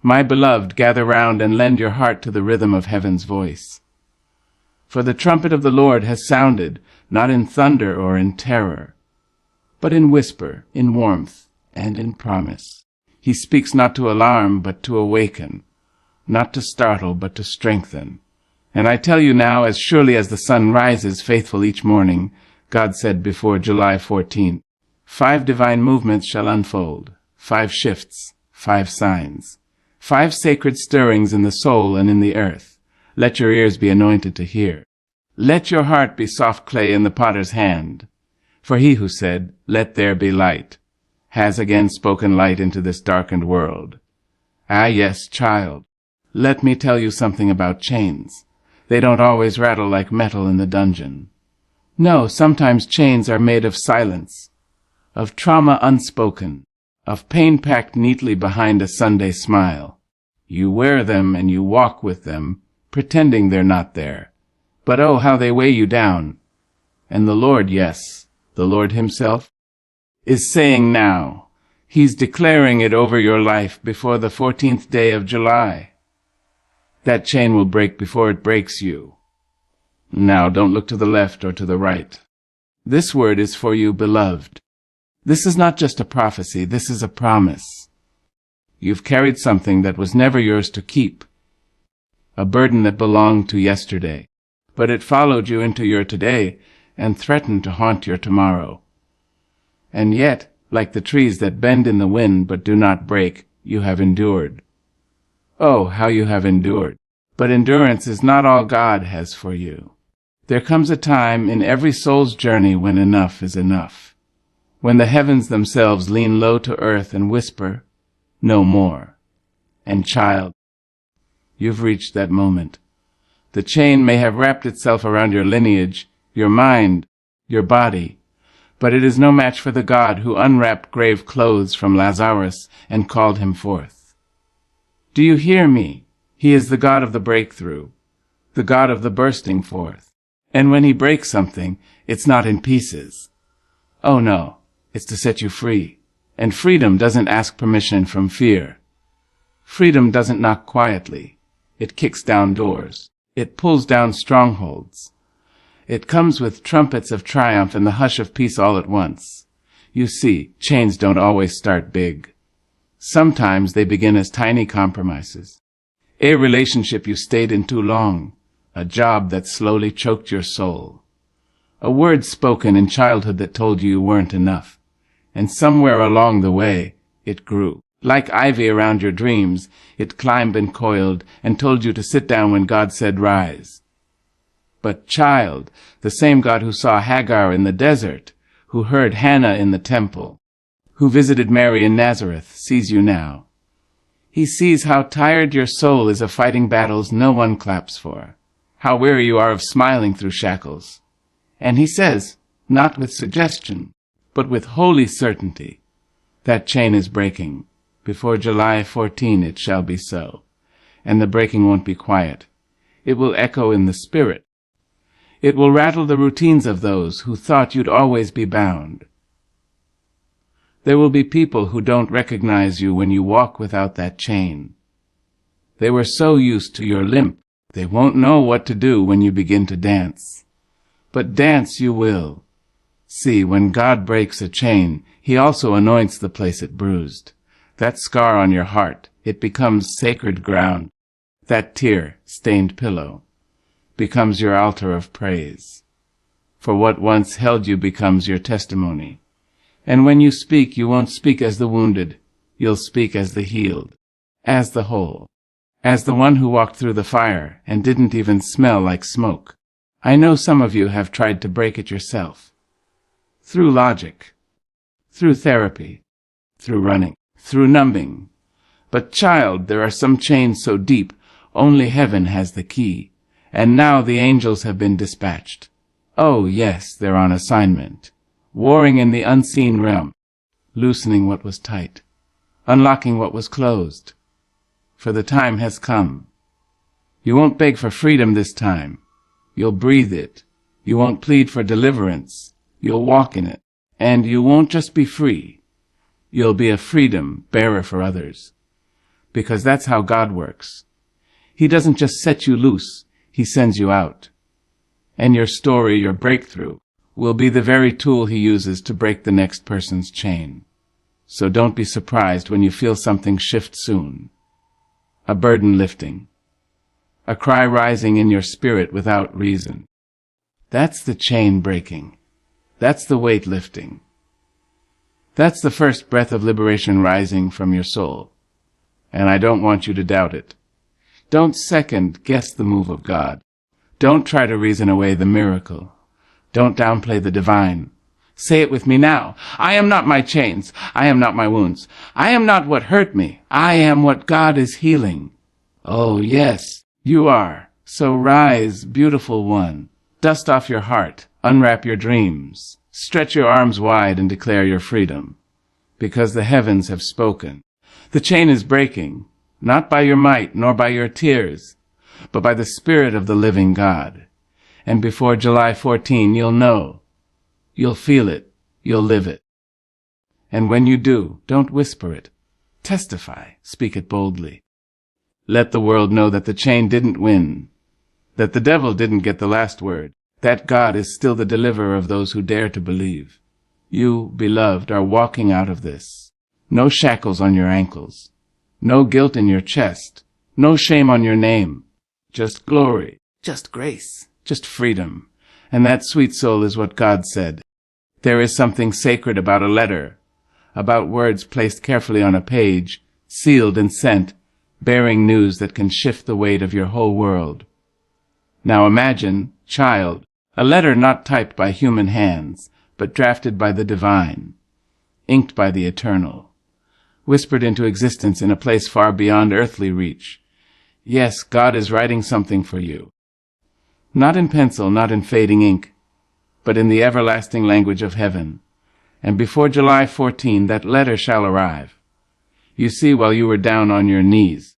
My beloved, gather round and lend your heart to the rhythm of heaven's voice. For the trumpet of the Lord has sounded, not in thunder or in terror, but in whisper, in warmth, and in promise. He speaks not to alarm, but to awaken, not to startle, but to strengthen. And I tell you now, as surely as the sun rises faithful each morning, God said before July 14th, 5 divine movements shall unfold, 5 shifts, 5 signs, 5 sacred stirrings in the soul and in the earth. Let your ears be anointed to hear. Let your heart be soft clay in the potter's hand. For he who said, "Let there be light," has again spoken light into this darkened world. Ah, yes, child, let me tell you something about chains. They don't always rattle like metal in the dungeon. No, sometimes chains are made of silence, of trauma unspoken, of pain packed neatly behind a Sunday smile. You wear them and you walk with them, pretending they're not there. But oh, how they weigh you down. And the Lord, yes, the Lord himself, is saying now, he's declaring it over your life before the 14th day of July. That chain will break before it breaks you. Now don't look to the left or to the right. This word is for you, beloved. This is not just a prophecy, this is a promise. You've carried something that was never yours to keep, a burden that belonged to yesterday, but it followed you into your today and threatened to haunt your tomorrow. And yet, like the trees that bend in the wind but do not break, you have endured. Oh, how you have endured! But endurance is not all God has for you. There comes a time in every soul's journey when enough is enough, when the heavens themselves lean low to earth and whisper, "No more." And child, you've reached that moment. The chain may have wrapped itself around your lineage, your mind, your body, but it is no match for the God who unwrapped grave clothes from Lazarus and called him forth. Do you hear me? He is the God of the breakthrough, the God of the bursting forth. And when he breaks something, it's not in pieces. Oh no, it's to set you free. And freedom doesn't ask permission from fear. Freedom doesn't knock quietly. It kicks down doors. It pulls down strongholds. It comes with trumpets of triumph and the hush of peace all at once. You see, chains don't always start big. Sometimes they begin as tiny compromises. A relationship you stayed in too long. A job that slowly choked your soul. A word spoken in childhood that told you weren't enough. And somewhere along the way, it grew. Like ivy around your dreams, it climbed and coiled and told you to sit down when God said rise. But child, the same God who saw Hagar in the desert, who heard Hannah in the temple, who visited Mary in Nazareth, sees you now. He sees how tired your soul is of fighting battles no one claps for, how weary you are of smiling through shackles. And he says, not with suggestion, but with holy certainty, that chain is breaking. Before July 14 it shall be so. And the breaking won't be quiet. It will echo in the spirit. It will rattle the routines of those who thought you'd always be bound. There will be people who don't recognize you when you walk without that chain. They were so used to your limp, they won't know what to do when you begin to dance. But dance you will. See, when God breaks a chain, he also anoints the place it bruised. That scar on your heart, it becomes sacred ground. That tear-stained pillow becomes your altar of praise. For what once held you becomes your testimony. And when you speak, you won't speak as the wounded. You'll speak as the healed, as the whole, as the one who walked through the fire and didn't even smell like smoke. I know some of you have tried to break it yourself. Through logic, through therapy, through running, through numbing. But child, there are some chains so deep, only heaven has the key. And now the angels have been dispatched. Oh yes, they're on assignment. Warring in the unseen realm, loosening what was tight, unlocking what was closed. For the time has come. You won't beg for freedom this time. You'll breathe it. You won't plead for deliverance. You'll walk in it. And you won't just be free. You'll be a freedom bearer for others. because that's how God works. He doesn't just set you loose, he sends you out. And your story, your breakthrough, will be the very tool he uses to break the next person's chain. So don't be surprised when you feel something shift soon. A burden lifting. A cry rising in your spirit without reason. That's the chain breaking. That's the weight lifting. That's the first breath of liberation rising from your soul. And I don't want you to doubt it. Don't second guess the move of God. Don't try to reason away the miracle. Don't downplay the divine. Say it with me now. I am not my chains. I am not my wounds. I am not what hurt me. I am what God is healing. Oh, yes, you are. So rise, beautiful one. Dust off your heart. Unwrap your dreams. Stretch your arms wide and declare your freedom. Because the heavens have spoken. The chain is breaking, not by your might nor by your tears, but by the Spirit of the living God. And before July 14, you'll know. You'll feel it. You'll live it. And when you do, don't whisper it. Testify. Speak it boldly. Let the world know that the chain didn't win, that the devil didn't get the last word, that God is still the deliverer of those who dare to believe. You, beloved, are walking out of this. No shackles on your ankles. No guilt in your chest. No shame on your name. Just glory. Just grace. Just freedom. And that, sweet soul, is what God said. There is something sacred about a letter, about words placed carefully on a page, sealed and sent, bearing news that can shift the weight of your whole world. Now imagine, child, a letter not typed by human hands, but drafted by the divine, inked by the eternal, whispered into existence in a place far beyond earthly reach. Yes, God is writing something for you. Not in pencil, not in fading ink, but in the everlasting language of heaven. And before July 14, that letter shall arrive. You see, while you were down on your knees,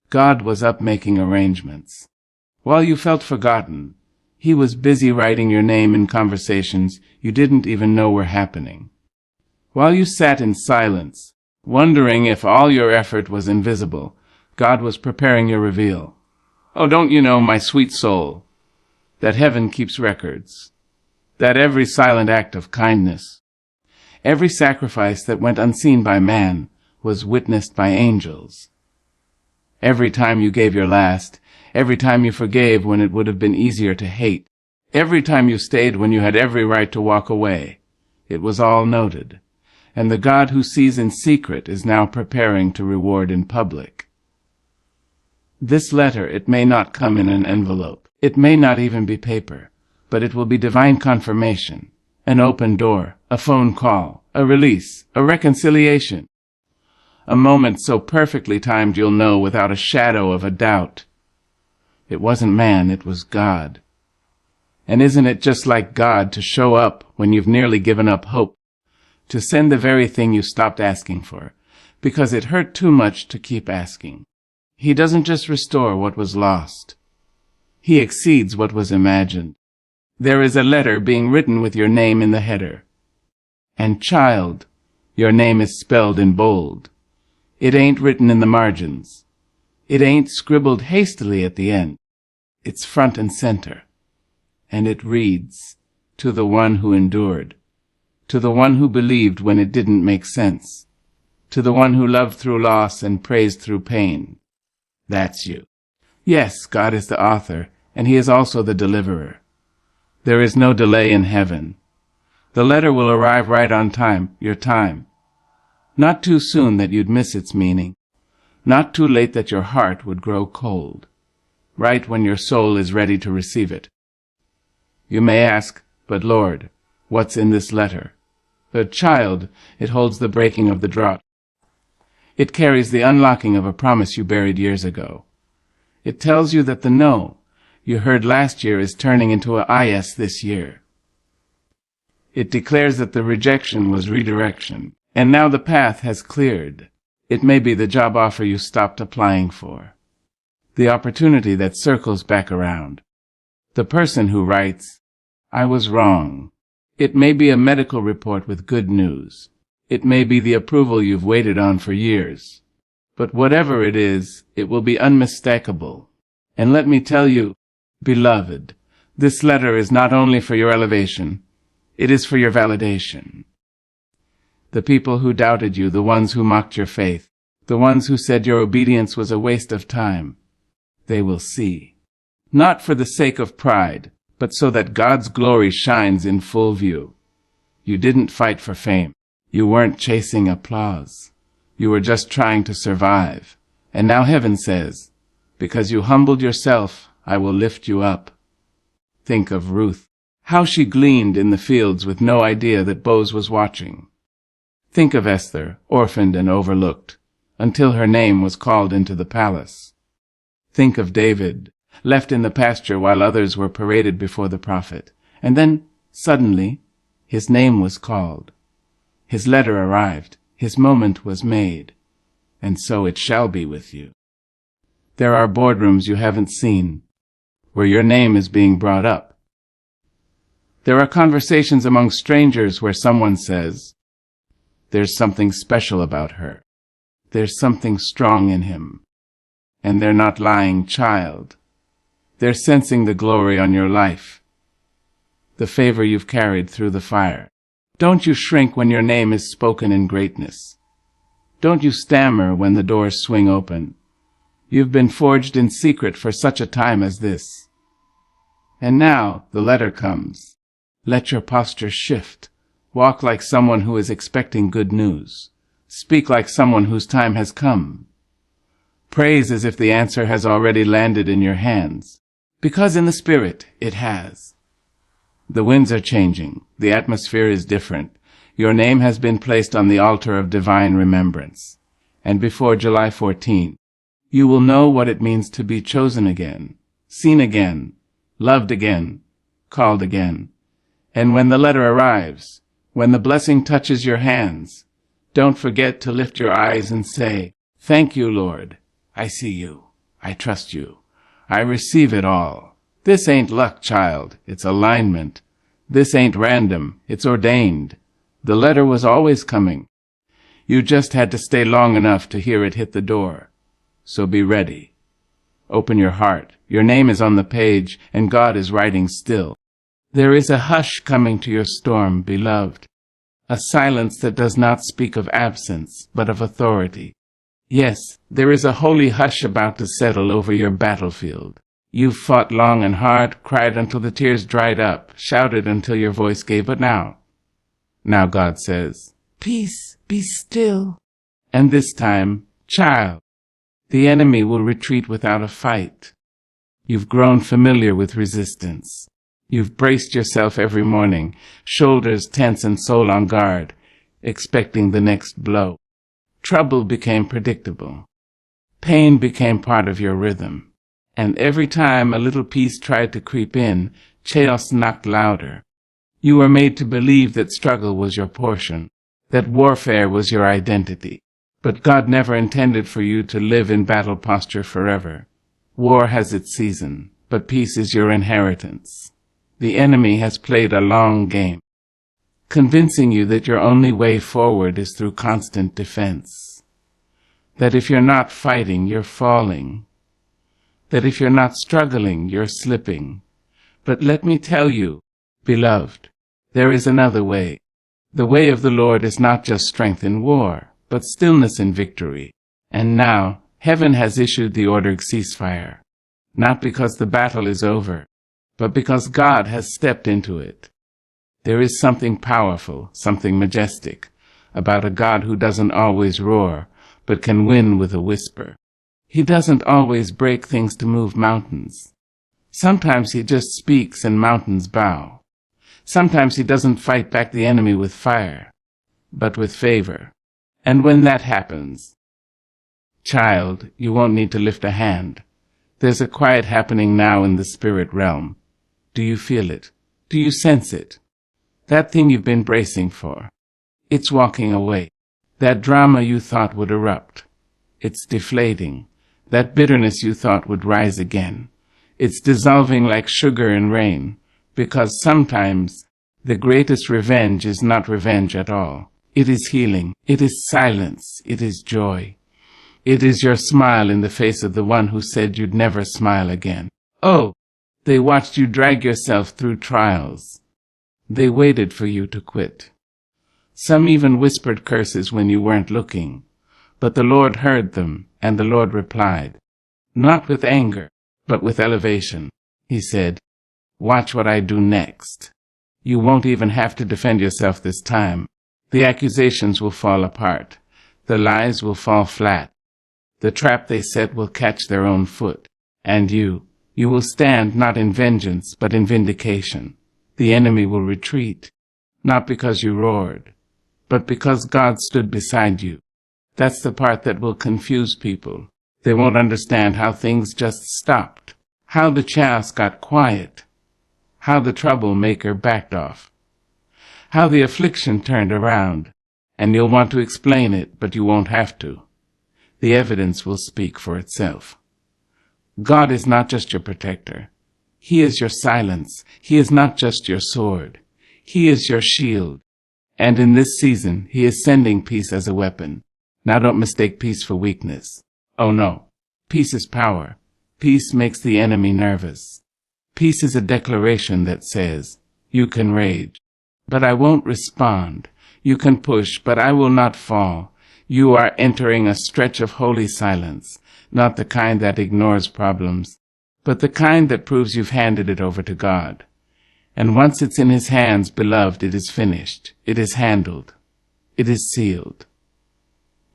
God was up making arrangements. While you felt forgotten, he was busy writing your name in conversations you didn't even know were happening. While you sat in silence, wondering if all your effort was invisible, God was preparing your reveal. Oh, don't you know, my sweet soul, that heaven keeps records, that every silent act of kindness, every sacrifice that went unseen by man was witnessed by angels. Every time you gave your last, every time you forgave when it would have been easier to hate, every time you stayed when you had every right to walk away, it was all noted, and the God who sees in secret is now preparing to reward in public. This letter, it may not come in an envelope, it may not even be paper, but it will be divine confirmation, an open door, a phone call, a release, a reconciliation. A moment so perfectly timed you'll know without a shadow of a doubt. It wasn't man, it was God. And isn't it just like God to show up when you've nearly given up hope, to send the very thing you stopped asking for, because it hurt too much to keep asking? He doesn't just restore what was lost. He exceeds what was imagined. There is a letter being written with your name in the header. And child, your name is spelled in bold. It ain't written in the margins. It ain't scribbled hastily at the end. It's front and center. And it reads, to the one who endured, to the one who believed when it didn't make sense, to the one who loved through loss and praised through pain. That's you. Yes, God is the author, and he is also the deliverer. There is no delay in heaven. The letter will arrive right on time, your time. Not too soon that you'd miss its meaning. Not too late that your heart would grow cold. Right when your soul is ready to receive it. You may ask, but Lord, what's in this letter? But child, it holds the breaking of the drought. It carries the unlocking of a promise you buried years ago. It tells you that the no you heard last year is turning into a yes this year. It declares that the rejection was redirection, and now the path has cleared. It may be the job offer you stopped applying for, the opportunity that circles back around, the person who writes, I was wrong. It may be a medical report with good news. It may be the approval you've waited on for years. But whatever it is, it will be unmistakable. And let me tell you, beloved, this letter is not only for your elevation, it is for your validation. The people who doubted you, the ones who mocked your faith, the ones who said your obedience was a waste of time, they will see. Not for the sake of pride, but so that God's glory shines in full view. You didn't fight for fame. You weren't chasing applause. You were just trying to survive. And now heaven says, because you humbled yourself, I will lift you up. Think of Ruth, how she gleaned in the fields with no idea that Boaz was watching. Think of Esther, orphaned and overlooked, until her name was called into the palace. Think of David, left in the pasture while others were paraded before the prophet, and then, suddenly, his name was called. His letter arrived, his moment was made, and so it shall be with you. There are boardrooms you haven't seen, where your name is being brought up. There are conversations among strangers where someone says, there's something special about her. There's something strong in him. And they're not lying, child. They're sensing the glory on your life, the favor you've carried through the fire. Don't you shrink when your name is spoken in greatness. Don't you stammer when the doors swing open. You've been forged in secret for such a time as this. And now the letter comes. Let your posture shift. Walk like someone who is expecting good news. Speak like someone whose time has come. Praise as if the answer has already landed in your hands, because in the Spirit it has. The winds are changing. The atmosphere is different. Your name has been placed on the altar of divine remembrance. And before July 14, you will know what it means to be chosen again, seen again, loved again, called again. And when the letter arrives, when the blessing touches your hands, don't forget to lift your eyes and say, thank you, Lord. I see you. I trust you. I receive it all. This ain't luck, child. It's alignment. This ain't random. It's ordained. The letter was always coming. You just had to stay long enough to hear it hit the door. So be ready. Open your heart. Your name is on the page, and God is writing still. There is a hush coming to your storm, beloved. A silence that does not speak of absence, but of authority. Yes, there is a holy hush about to settle over your battlefield. You've fought long and hard, cried until the tears dried up, shouted until your voice gave, but now God says, peace, be still. And this time, child, the enemy will retreat without a fight. You've grown familiar with resistance. You've braced yourself every morning, shoulders tense and soul on guard, expecting the next blow. Trouble became predictable. Pain became part of your rhythm. And every time a little peace tried to creep in, chaos knocked louder. You were made to believe that struggle was your portion, that warfare was your identity. But God never intended for you to live in battle posture forever. War has its season, but peace is your inheritance. The enemy has played a long game, convincing you that your only way forward is through constant defense. That if you're not fighting, you're falling. That if you're not struggling, you're slipping. But let me tell you, beloved, there is another way. The way of the Lord is not just strength in war, but stillness in victory. And now, heaven has issued the ordered ceasefire, not because the battle is over, but because God has stepped into it. There is something powerful, something majestic, about a God who doesn't always roar, but can win with a whisper. He doesn't always break things to move mountains. Sometimes he just speaks and mountains bow. Sometimes he doesn't fight back the enemy with fire, but with favor. And when that happens, child, you won't need to lift a hand. There's a quiet happening now in the spirit realm. Do you feel it? Do you sense it? That thing you've been bracing for. It's walking away. That drama you thought would erupt. It's deflating. That bitterness you thought would rise again. It's dissolving like sugar in rain, because sometimes the greatest revenge is not revenge at all. It is healing. It is silence. It is joy. It is your smile in the face of the one who said you'd never smile again. Oh, they watched you drag yourself through trials. They waited for you to quit. Some even whispered curses when you weren't looking. But the Lord heard them, and the Lord replied, not with anger, but with elevation. He said, watch what I do next. You won't even have to defend yourself this time. The accusations will fall apart. The lies will fall flat. The trap they set will catch their own foot. And you will stand not in vengeance, but in vindication. The enemy will retreat, not because you roared, but because God stood beside you. That's the part that will confuse people. They won't understand how things just stopped, how the chaos got quiet, how the troublemaker backed off, how the affliction turned around, and you'll want to explain it, but you won't have to. The evidence will speak for itself. God is not just your protector. He is your silence. He is not just your sword. He is your shield. And in this season, He is sending peace as a weapon. Now don't mistake peace for weakness. Oh no. Peace is power. Peace makes the enemy nervous. Peace is a declaration that says, you can rage, but I won't respond. You can push, but I will not fall. You are entering a stretch of holy silence, not the kind that ignores problems, but the kind that proves you've handed it over to God. And once it's in His hands, beloved, it is finished. It is handled. It is sealed.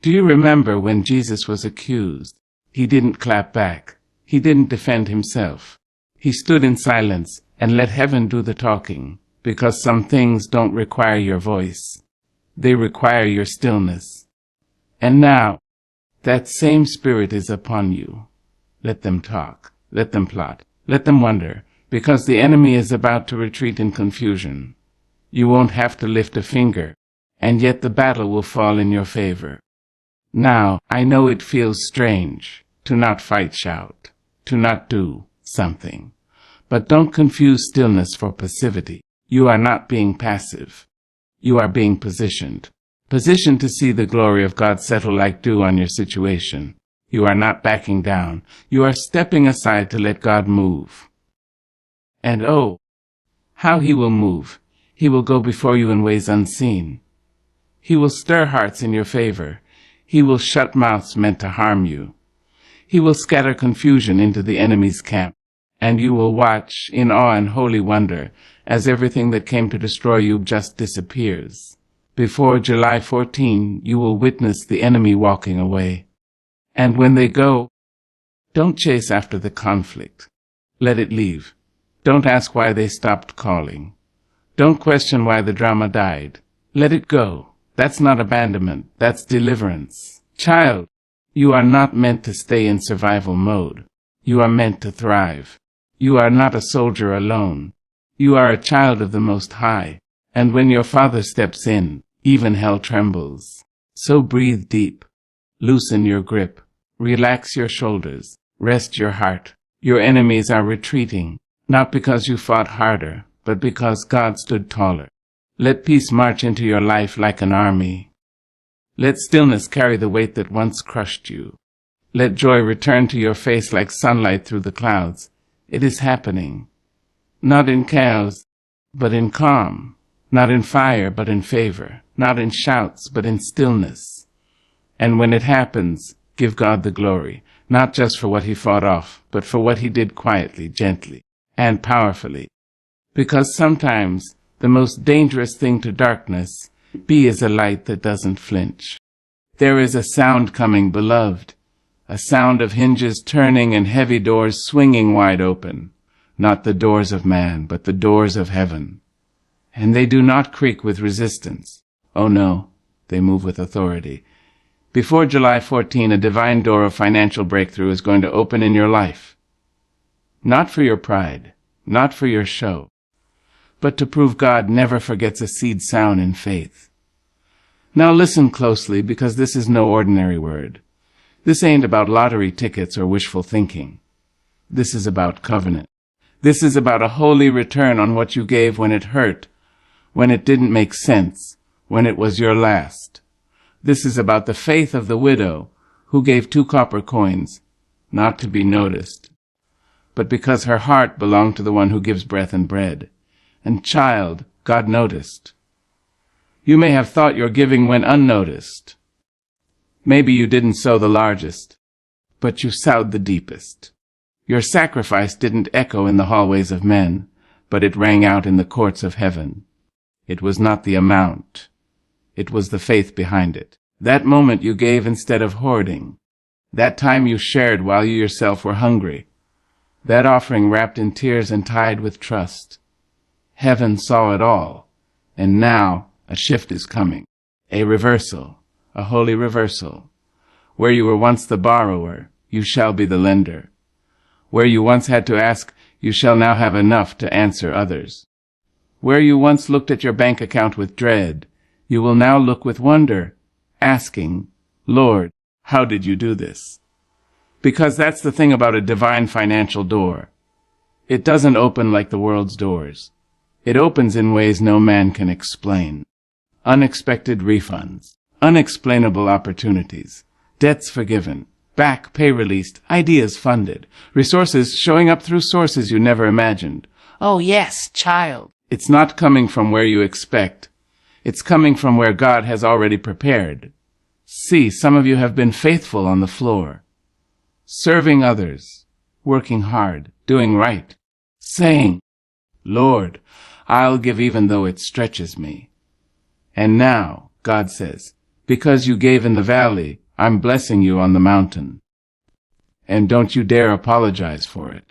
Do you remember when Jesus was accused? He didn't clap back. He didn't defend Himself. He stood in silence and let heaven do the talking, because some things don't require your voice. They require your stillness. And now, that same Spirit is upon you. Let them talk. Let them plot. Let them wonder, because the enemy is about to retreat in confusion. You won't have to lift a finger, and yet the battle will fall in your favor. Now, I know it feels strange to not fight shout, to not do something. But don't confuse stillness for passivity. You are not being passive. You are being positioned. Positioned to see the glory of God settle like dew on your situation. You are not backing down. You are stepping aside to let God move. And oh, how He will move. He will go before you in ways unseen. He will stir hearts in your favor. He will shut mouths meant to harm you. He will scatter confusion into the enemy's camp, and you will watch in awe and holy wonder as everything that came to destroy you just disappears. Before July 14, you will witness the enemy walking away. And when they go, don't chase after the conflict. Let it leave. Don't ask why they stopped calling. Don't question why the drama died. Let it go. That's not abandonment. That's deliverance. Child, you are not meant to stay in survival mode. You are meant to thrive. You are not a soldier alone. You are a child of the Most High. And when your Father steps in, even hell trembles. So breathe deep. Loosen your grip. Relax your shoulders. Rest your heart. Your enemies are retreating, not because you fought harder, but because God stood taller. Let peace march into your life like an army. Let stillness carry the weight that once crushed you. Let joy return to your face like sunlight through the clouds. It is happening. Not in chaos, but in calm. Not in fire, but in favor. Not in shouts, but in stillness. And when it happens, give God the glory, not just for what He fought off, but for what He did quietly, gently, and powerfully. Because sometimes the most dangerous thing to darkness is a light that doesn't flinch. There is a sound coming, beloved, a sound of hinges turning and heavy doors swinging wide open. Not the doors of man, but the doors of heaven. And they do not creak with resistance. Oh no, they move with authority. Before July 14, a divine door of financial breakthrough is going to open in your life. Not for your pride, not for your show, but to prove God never forgets a seed sown in faith. Now listen closely, because this is no ordinary word. This ain't about lottery tickets or wishful thinking. This is about covenant. This is about a holy return on what you gave when it hurt, when it didn't make sense, when it was your last. This is about the faith of the widow who gave 2 copper coins, not to be noticed, but because her heart belonged to the one who gives breath and bread. And child, God noticed. You may have thought your giving went unnoticed. Maybe you didn't sow the largest, but you sowed the deepest. Your sacrifice didn't echo in the hallways of men, but it rang out in the courts of heaven. It was not the amount. It was the faith behind it. That moment you gave instead of hoarding. That time you shared while you yourself were hungry. That offering wrapped in tears and tied with trust. Heaven saw it all, and now a shift is coming. A reversal, a holy reversal. Where you were once the borrower, you shall be the lender. Where you once had to ask, you shall now have enough to answer others. Where you once looked at your bank account with dread, you will now look with wonder, asking, Lord, how did you do this? Because that's the thing about a divine financial door. It doesn't open like the world's doors. It opens in ways no man can explain. Unexpected refunds, unexplainable opportunities, debts forgiven, back pay released, ideas funded, resources showing up through sources you never imagined. Oh yes, child. It's not coming from where you expect. It's coming from where God has already prepared. See, some of you have been faithful on the floor, serving others, working hard, doing right, saying, Lord, I'll give even though it stretches me. And now, God says, because you gave in the valley, I'm blessing you on the mountain. And don't you dare apologize for it.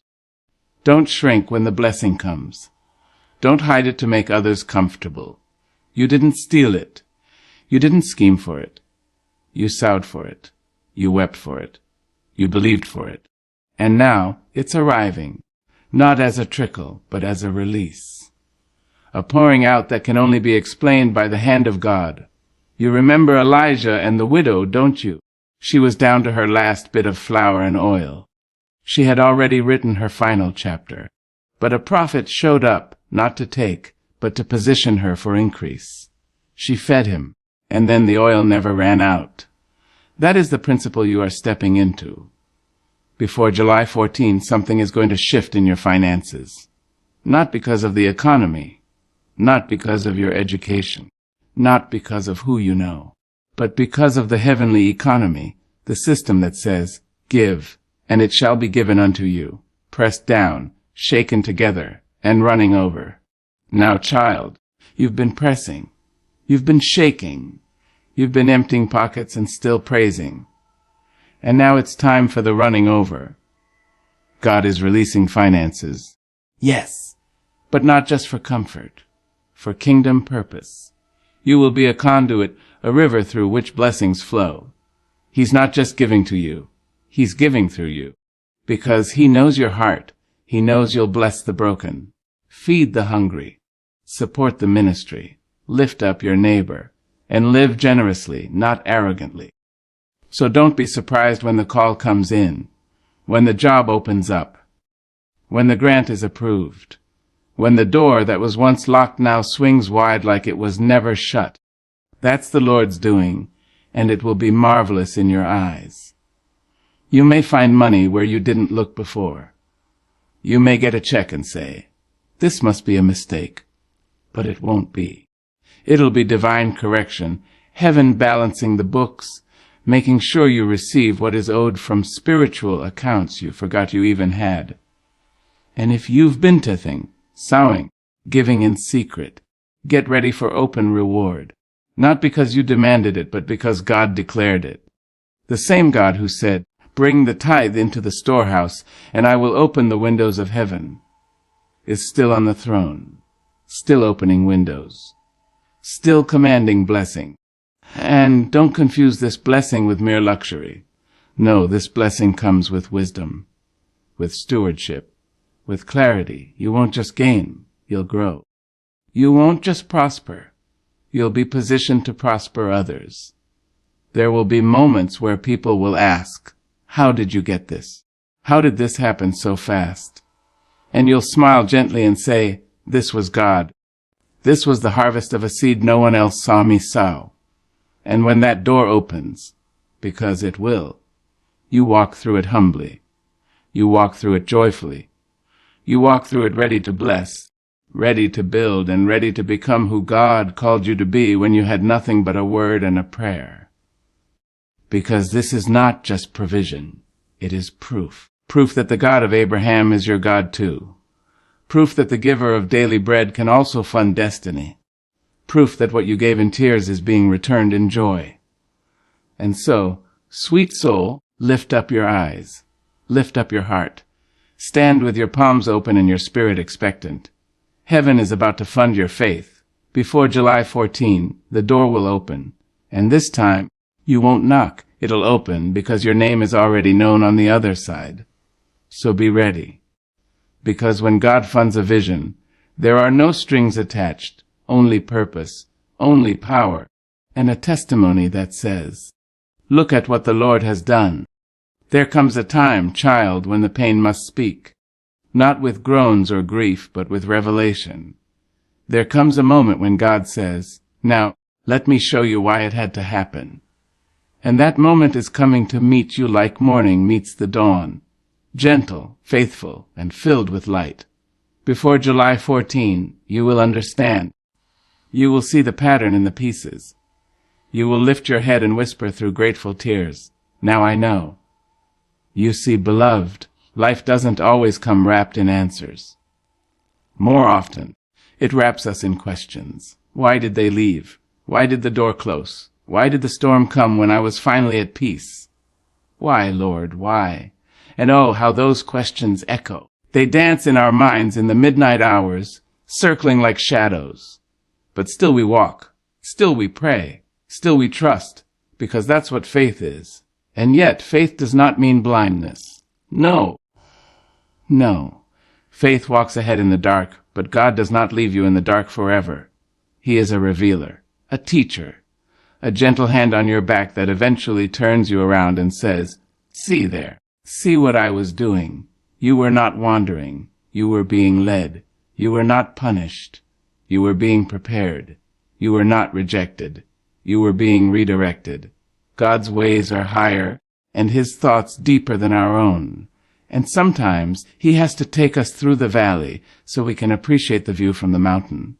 Don't shrink when the blessing comes. Don't hide it to make others comfortable. You didn't steal it. You didn't scheme for it. You sowed for it. You wept for it. You believed for it. And now it's arriving, not as a trickle, but as a release. A pouring out that can only be explained by the hand of God. You remember Elijah and the widow, don't you? She was down to her last bit of flour and oil. She had already written her final chapter. But a prophet showed up, not to take, but to position her for increase. She fed him, and then the oil never ran out. That is the principle you are stepping into. Before July 14, something is going to shift in your finances. Not because of the economy, not because of your education, not because of who you know, but because of the heavenly economy, the system that says, give, and it shall be given unto you, pressed down, shaken together, and running over. Now, child, you've been pressing, you've been shaking, you've been emptying pockets and still praising. And now it's time for the running over. God is releasing finances. Yes, but not just for comfort, for kingdom purpose. You will be a conduit, a river through which blessings flow. He's not just giving to you, he's giving through you. Because he knows your heart, he knows you'll bless the broken, feed the hungry, support the ministry, lift up your neighbor, and live generously, not arrogantly. So don't be surprised when the call comes in, when the job opens up, when the grant is approved, when the door that was once locked now swings wide like it was never shut. That's the Lord's doing, and it will be marvelous in your eyes. You may find money where you didn't look before. You may get a check and say, this must be a mistake, but it won't be. It'll be divine correction, heaven balancing the books, making sure you receive what is owed from spiritual accounts you forgot you even had. And if you've been tithing, sowing, giving in secret, get ready for open reward, not because you demanded it, but because God declared it. The same God who said, bring the tithe into the storehouse, and I will open the windows of heaven, is still on the throne, still opening windows, still commanding blessing. And don't confuse this blessing with mere luxury. No, this blessing comes with wisdom, with stewardship, with clarity. You won't just gain, you'll grow. You won't just prosper, you'll be positioned to prosper others. There will be moments where people will ask, how did you get this? How did this happen so fast? And you'll smile gently and say, this was God. This was the harvest of a seed no one else saw me sow. And when that door opens, because it will, You walk through it humbly. You walk through it joyfully. You walk through it ready to bless, ready to build, and ready to become who God called you to be when you had nothing but a word and a prayer. Because this is not just provision. It is proof. Proof that the God of Abraham is your God too. Proof that the giver of daily bread can also fund destiny. Proof that what you gave in tears is being returned in joy. And so, sweet soul, lift up your eyes. Lift up your heart. Stand with your palms open and your spirit expectant. Heaven is about to fund your faith. Before July 14, the door will open. And this time, you won't knock. It'll open because your name is already known on the other side. So be ready. Because when God funds a vision, there are no strings attached, only purpose, only power, and a testimony that says, "Look at what the Lord has done." There comes a time, child, when the pain must speak, not with groans or grief, but with revelation. There comes a moment when God says, "Now, let me show you why it had to happen." And that moment is coming to meet you like morning meets the dawn, gentle, faithful, and filled with light. Before July 14, you will understand. You will see the pattern in the pieces. You will lift your head and whisper through grateful tears, "Now I know." You see, beloved, life doesn't always come wrapped in answers. More often, it wraps us in questions. Why did they leave? Why did the door close? Why did the storm come when I was finally at peace? Why, Lord, why? And oh, how those questions echo. They dance in our minds in the midnight hours, circling like shadows. But still we walk, still we pray, still we trust, because that's what faith is. And yet, faith does not mean blindness. No. No. Faith walks ahead in the dark, but God does not leave you in the dark forever. He is a revealer, a teacher, a gentle hand on your back that eventually turns you around and says, "See there. See what I was doing. You were not wandering. You were being led. You were not punished. You were being prepared. You were not rejected. You were being redirected. God's ways are higher, and His thoughts deeper than our own. And sometimes He has to take us through the valley so we can appreciate the view from the mountain.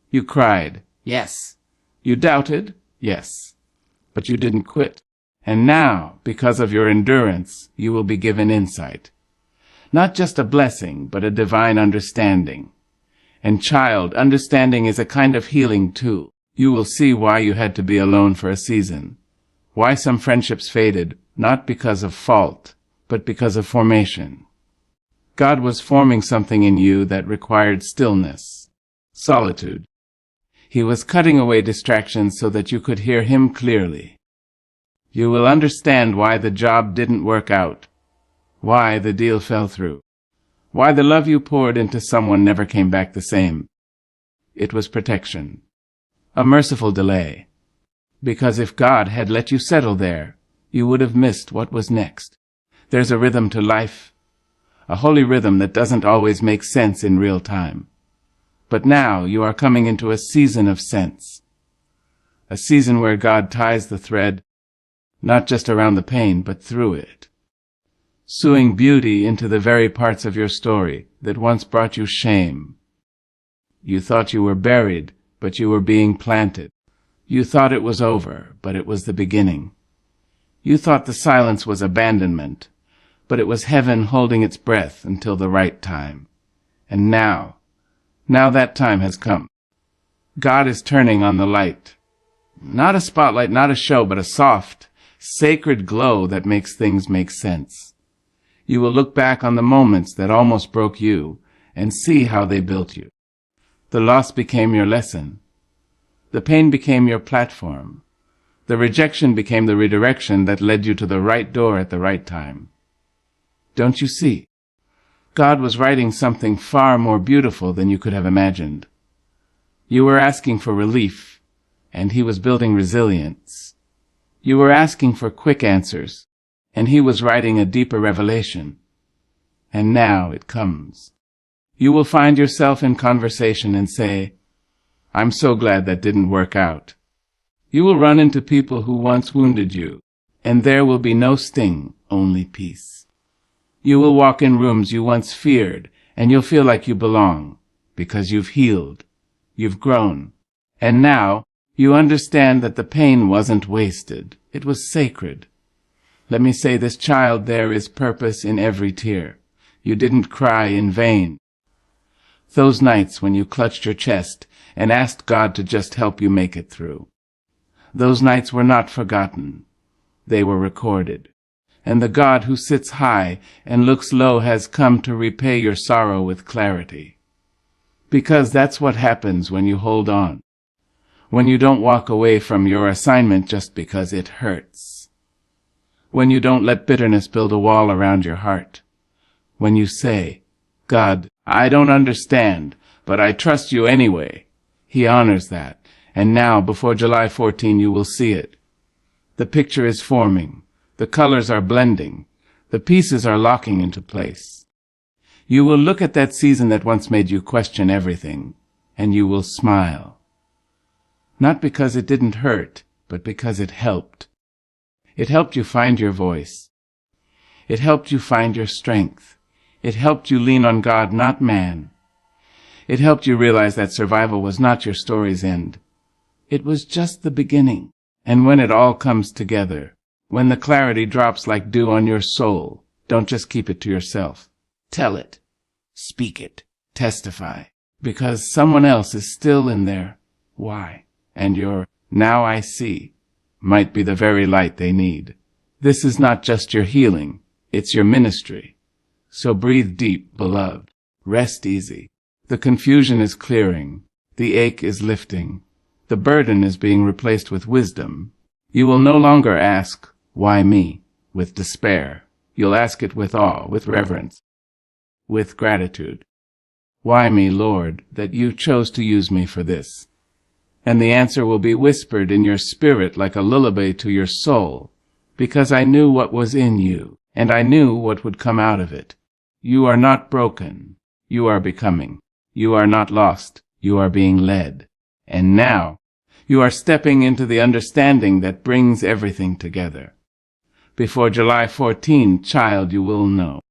You cried, yes. You doubted, yes. But you didn't quit. And now, because of your endurance, you will be given insight. Not just a blessing, but a divine understanding. And child, understanding is a kind of healing too. You will see why you had to be alone for a season. Why some friendships faded, not because of fault, but because of formation. God was forming something in you that required stillness, solitude. He was cutting away distractions so that you could hear Him clearly. You will understand why the job didn't work out, why the deal fell through, why the love you poured into someone never came back the same. It was protection, a merciful delay, because if God had let you settle there, you would have missed what was next. There's a rhythm to life, a holy rhythm that doesn't always make sense in real time. But now you are coming into a season of sense, a season where God ties the thread, not just around the pain, but through it, sewing beauty into the very parts of your story that once brought you shame. You thought you were buried, but you were being planted. You thought it was over, but it was the beginning. You thought the silence was abandonment, but it was heaven holding its breath until the right time. And now that time has come. God is turning on the light. Not a spotlight, not a show, but a soft, sacred glow that makes things make sense. You will look back on the moments that almost broke you and see how they built you. The loss became your lesson. The pain became your platform. The rejection became the redirection that led you to the right door at the right time. Don't you see? God was writing something far more beautiful than you could have imagined. You were asking for relief, and He was building resilience. You were asking for quick answers, and He was writing a deeper revelation. And now it comes. You will find yourself in conversation and say, "I'm so glad that didn't work out." You will run into people who once wounded you, and there will be no sting, only peace. You will walk in rooms you once feared, and you'll feel like you belong, because you've healed, you've grown, and now you understand that the pain wasn't wasted, it was sacred. Let me say this, child, there is purpose in every tear. You didn't cry in vain. Those nights when you clutched your chest and asked God to just help you make it through. Those nights were not forgotten. They were recorded. And the God who sits high and looks low has come to repay your sorrow with clarity. Because that's what happens when you hold on. When you don't walk away from your assignment just because it hurts. When you don't let bitterness build a wall around your heart. When you say, God, I don't understand, but I trust you anyway. He honors that. And now, before July 14, you will see it. The picture is forming. The colors are blending. The pieces are locking into place. You will look at that season that once made you question everything, and you will smile. Not because it didn't hurt, but because it helped. It helped you find your voice. It helped you find your strength. It helped you lean on God, not man. It helped you realize that survival was not your story's end. It was just the beginning. And when it all comes together, when the clarity drops like dew on your soul, don't just keep it to yourself. Tell it. Speak it. Testify. Because someone else is still in there. Why? And your "now I see" might be the very light they need. This is not just your healing. It's your ministry. So breathe deep, beloved. Rest easy. The confusion is clearing. The ache is lifting. The burden is being replaced with wisdom. You will no longer ask, "Why me?" with despair. You'll ask it with awe, with reverence, with gratitude. Why me, Lord, that you chose to use me for this? And the answer will be whispered in your spirit like a lullaby to your soul, because I knew what was in you, and I knew what would come out of it. You are not broken. You are becoming. You are not lost. You are being led. And now, you are stepping into the understanding that brings everything together. Before July 14, child, you will know.